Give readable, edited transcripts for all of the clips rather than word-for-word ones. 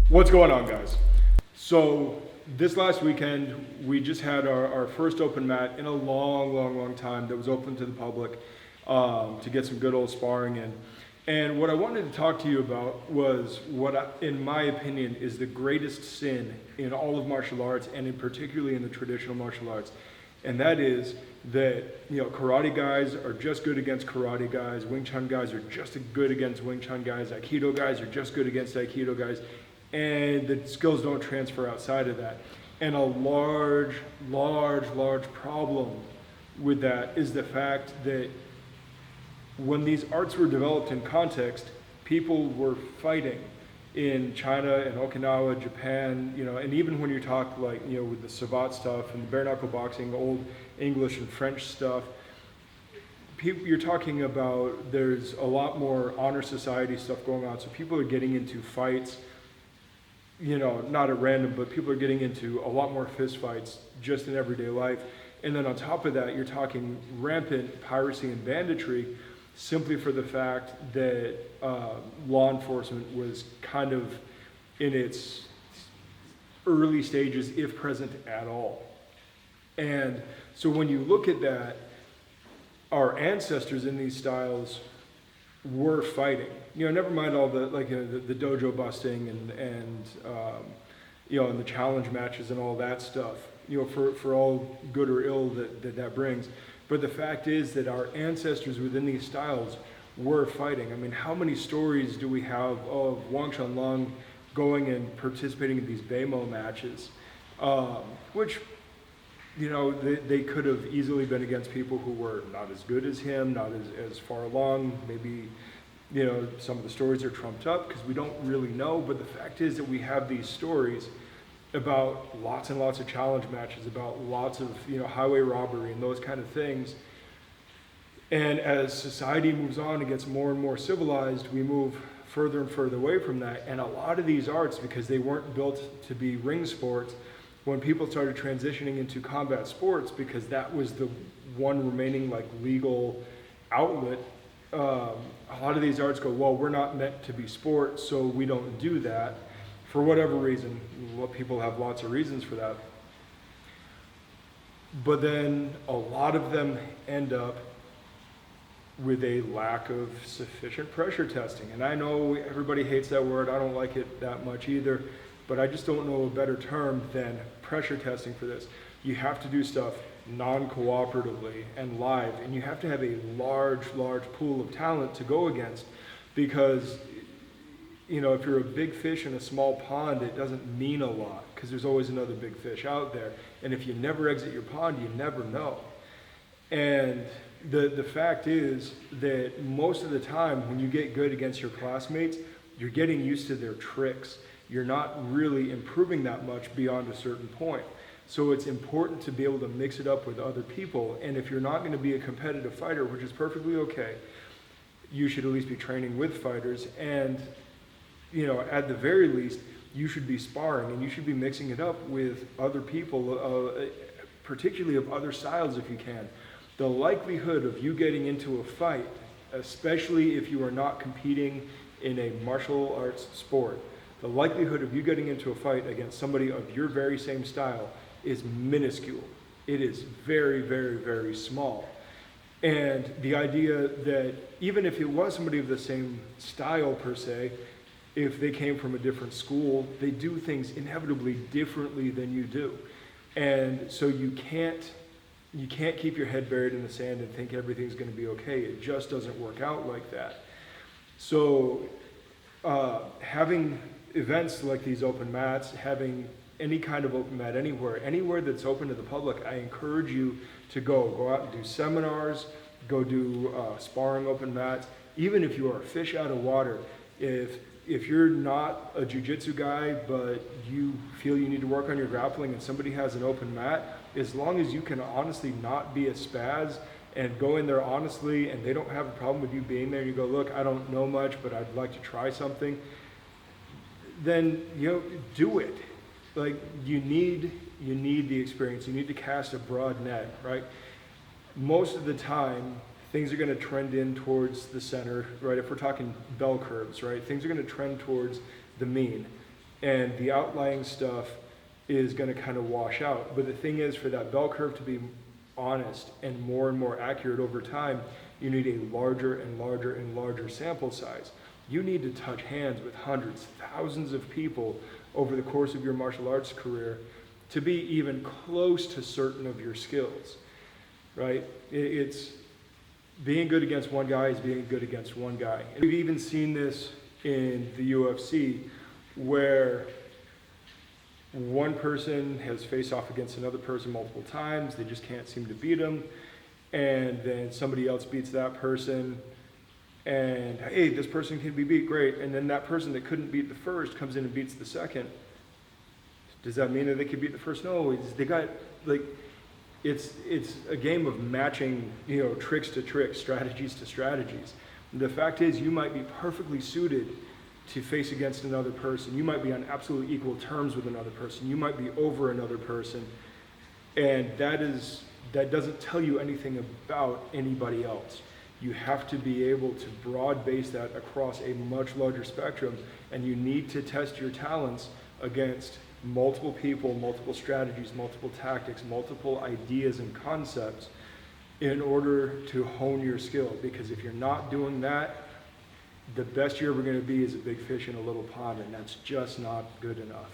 What's going on, guys? So this last weekend, we just had our first open mat in a long time that was open to the public to get some good old sparring in. And what I wanted to talk to you about was in my opinion, is the greatest sin in all of martial arts, and in particularly in the traditional martial arts. And that is that, karate guys are just good against karate guys, Wing Chun guys are just good against Wing Chun guys, Aikido guys are just good against Aikido guys, and the skills don't transfer outside of that. And a large problem with that is the fact that when these arts were developed in context, people were fighting in China and Okinawa, Japan, and even when you talk with the Savate stuff and the bare knuckle boxing, old English and French stuff, you're talking about there's a lot more honor society stuff going on. So people are getting into fights, not at random, but people are getting into a lot more fist fights just in everyday life. And then on top of that, you're talking rampant piracy and banditry, simply for the fact that law enforcement was kind of in its early stages, if present at all. And so when you look at that, our ancestors in these styles were fighting. Never mind all the the dojo busting and and the challenge matches and all that stuff. For all good or ill that brings. But the fact is that our ancestors within these styles were fighting. I mean, how many stories do we have of Wang Shanlong going and participating in these Beimo matches, which, they could have easily been against people who were not as good as him, not as far along. Maybe, some of the stories are trumped up because we don't really know. But the fact is that we have these stories about lots and lots of challenge matches, about lots of highway robbery and those kind of things. And as society moves on and gets more and more civilized, we move further and further away from that. And a lot of these arts, because they weren't built to be ring sports, when people started transitioning into combat sports, because that was the one remaining legal outlet, a lot of these arts go, well, we're not meant to be sports, so we don't do that. For whatever reason, people have lots of reasons for that. But then a lot of them end up with a lack of sufficient pressure testing. And I know everybody hates that word, I don't like it that much either, but I just don't know a better term than pressure testing for this. You have to do stuff non-cooperatively and live, and you have to have a large pool of talent to go against, because if you're a big fish in a small pond, it doesn't mean a lot because there's always another big fish out there. And if you never exit your pond, you never know. And the fact is that most of the time when you get good against your classmates, you're getting used to their tricks. You're not really improving that much beyond a certain point. So it's important to be able to mix it up with other people. And if you're not going to be a competitive fighter, which is perfectly okay, you should at least be training with fighters. And at the very least, you should be sparring and you should be mixing it up with other people, particularly of other styles if you can. The likelihood of you getting into a fight, especially if you are not competing in a martial arts sport, the likelihood of you getting into a fight against somebody of your very same style is minuscule. It is very small. And the idea that even if it was somebody of the same style per se, if they came from a different school, they do things inevitably differently than you do. And so you can't keep your head buried in the sand and think everything's going to be okay. It just doesn't work out like that. So having events like these open mats, having any kind of open mat anywhere that's open to the public, I encourage you to go out and do seminars, go do sparring open mats. Even if you are a fish out of water, if you're not a jiu-jitsu guy, but you feel you need to work on your grappling and somebody has an open mat, as long as you can honestly not be a spaz and go in there honestly and they don't have a problem with you being there, and you go, look, I don't know much, but I'd like to try something, then do it. You need the experience. You need to cast a broad net, right? Most of the time, things are going to trend in towards the center, right? If we're talking bell curves, right? Things are going to trend towards the mean. and the outlying stuff is going to kind of wash out. But the thing is, for that bell curve to be honest and more accurate over time, you need a larger and larger and larger sample size. You need to touch hands with hundreds, thousands of people over the course of your martial arts career to be even close to certain of your skills, right? It's being good against one guy is being good against one guy. And we've even seen this in the UFC, where one person has faced off against another person multiple times, they just can't seem to beat them, and then somebody else beats that person, and hey, this person can be beat, great, and then that person that couldn't beat the first comes in and beats the second. Does that mean that they could beat the first? No, they got, like, it's a game of matching, tricks to tricks, strategies to strategies. And the fact is, you might be perfectly suited to face against another person. You might be on absolutely equal terms with another person. You might be over another person. And that doesn't tell you anything about anybody else. You have to be able to broad base that across a much larger spectrum, and you need to test your talents against multiple people, multiple strategies, multiple tactics, multiple ideas and concepts in order to hone your skill. Because if you're not doing that, the best you're ever going to be is a big fish in a little pond, and that's just not good enough.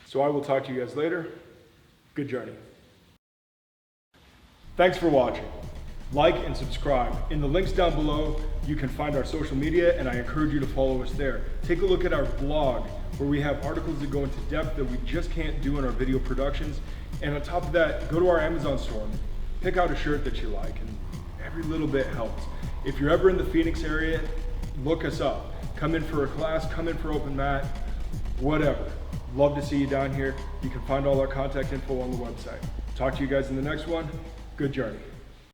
So I will talk to you guys later. Good journey. Thanks for watching. Like and subscribe. In the links down below, you can find our social media, and I encourage you to follow us there. Take a look at our blog, where we have articles that go into depth that we just can't do in our video productions. And on top of that, go to our Amazon store, pick out a shirt that you like, and every little bit helps. If you're ever in the Phoenix area, look us up. Come in for a class, come in for open mat, whatever. Love to see you down here. You can find all our contact info on the website. Talk to you guys in the next one. Good journey.